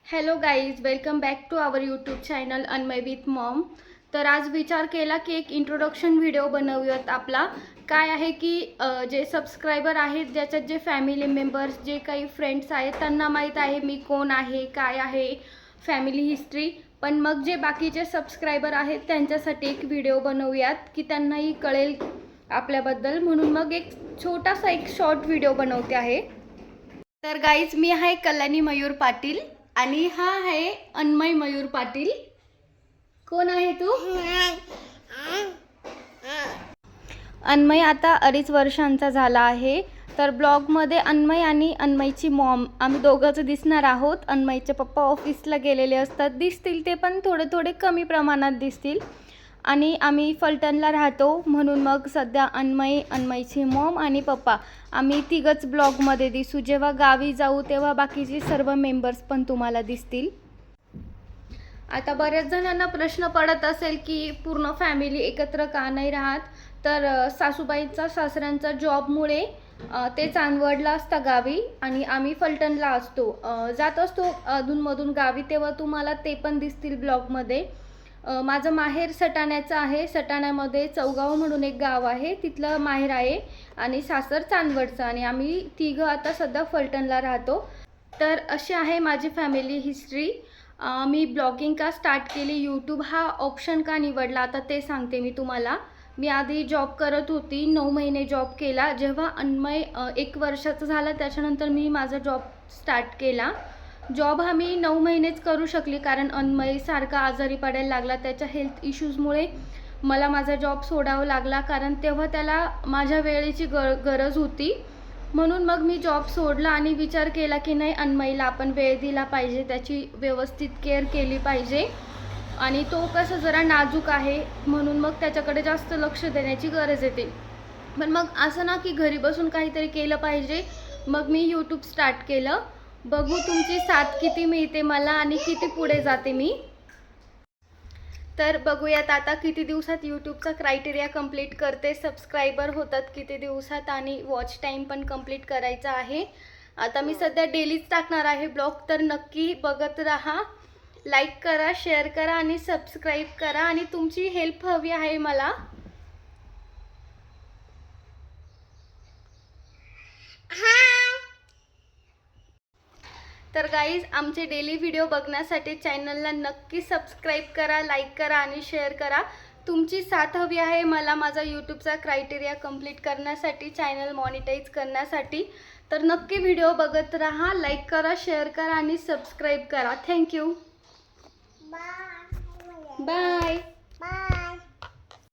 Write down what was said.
Hello guys, welcome back to our YouTube channel Anmay with mom. तर आज विचार केला की एक इंट्रोडक्शन व्हिडिओ बनवूयात. आपला काय आहे की जे सबस्क्रायबर आहेत, ज्याच्यात जे फॅमिली मेंबर्स, जे काही फ्रेंड्स आहेत, त्यांना माहीत आहे मी कोण आहे, काय आहे फॅमिली हिस्ट्री. पण मग जे बाकीचे सबस्क्रायबर आहेत त्यांच्यासाठी एक व्हिडिओ बनवूयात की त्यांनाही कळेल आपल्याबद्दल. म्हणून मग एक छोटासा एक शॉर्ट व्हिडिओ बनवते आहे. तर गाईज, मी आहे कल्याणी मयूर पाटील आणि हा आहे अनमय मयूर पाटील. कोण आहे तू? अनमय आता 2.5 वर्षांचा झाला आहे. तर ब्लॉगमध्ये अनमय आणि अनमयची मॉम आम्ही दोघंच दिसणार आहोत. अनमयचे पप्पा ऑफिसला गेलेले असतात, दिसतील ते पण थोडे थोडे कमी प्रमाणात दिसतील. आणि आम्ही फलटणला राहतो, म्हणून मग सध्या अनमय, अनमयची मॉम आणि पप्पा आम्ही तिघंच ब्लॉगमध्ये दिसू. जेव्हा गावी जाऊ तेव्हा बाकीचे सर्व मेंबर्स पण तुम्हाला दिसतील. आता बऱ्याच जणांना प्रश्न पडत असेल की पूर्ण फॅमिली एकत्र का नाही राहत. तर सासूबाईंचा सासऱ्यांचा जॉबमुळे ते चांदवडला असता गावी आणि आम्ही फलटणला असतो. जात असतो अधूनमधून गावी, तेव्हा तुम्हाला ते पण दिसतील ब्लॉगमध्ये. माझं माहेर सटाण्याचं आहे. सटाण्यामध्ये चौगाव म्हणून एक गाव आहे, तिथलं माहेर आहे आणि सासर चांदवडचं. आणि आम्ही तिघं आता सध्या फलटणला राहतो. तर अशी आहे माझी फॅमिली हिस्ट्री. मी ब्लॉगिंग का स्टार्ट केली, यूट्यूब हा ऑप्शन का निवडला आता ते सांगते मी तुम्हाला. मी आधी जॉब करत होती, 9 महिने जॉब केला. जेव्हा अनमय 1 वर्षाचं झालं त्याच्यानंतर मी माझा जॉब स्टार्ट केला. जॉब हा मी 9 महिनेच करू शकली, कारण अनमय सारखा आजारी पडायला लागला. त्याच्या हेल्थ इश्यूजमुळे मला माझा जॉब सोडावा लागला, कारण तेव्हा त्याला माझ्या वेळेची गरज होती. म्हणून मग मी जॉब सोडला आणि विचार केला की नाही, अनमयला आपण वेळ दिला पाहिजे, त्याची व्यवस्थित केअर केली पाहिजे. आणि तो कसं जरा नाजूक आहे, म्हणून मग त्याच्याकडे जास्त लक्ष देण्याची गरज येते. पण मग असं ना की घरी बसून काहीतरी केलं पाहिजे. मग मी यूट्यूब स्टार्ट केलं. बघू तुमची साथ किती मिळते मला आणि किती पुढे जाते मी. तर बघूयात आता किती दिवसात यूट्यूबचा क्रायटेरिया कंप्लीट करते, सबस्क्रायबर होतात किती दिवसात आणि वॉच टाईम पण कंप्लीट करायचा आहे. आता मी सध्या डेलीच टाकणार आहे ब्लॉग, तर नक्की बघत राहा. लाईक करा, शेअर करा आणि सबस्क्राईब करा. आणि तुमची हेल्प हवी आहे मला. तर गाईज, आमचे डेली व्हिडिओ बघण्यासाठी चॅनलला नक्की सबस्क्राईब करा, लाईक करा आणि शेअर करा. तुमची साथ हवी आहे मला माझा यूट्यूबचा क्रायटेरिया कंप्लीट करण्यासाठी, चॅनल मॉनिटाईज करण्यासाठी. तर नक्की व्हिडिओ बघत राहा, लाईक करा, शेअर करा आणि सबस्क्राईब करा. थँक्यू. बाय.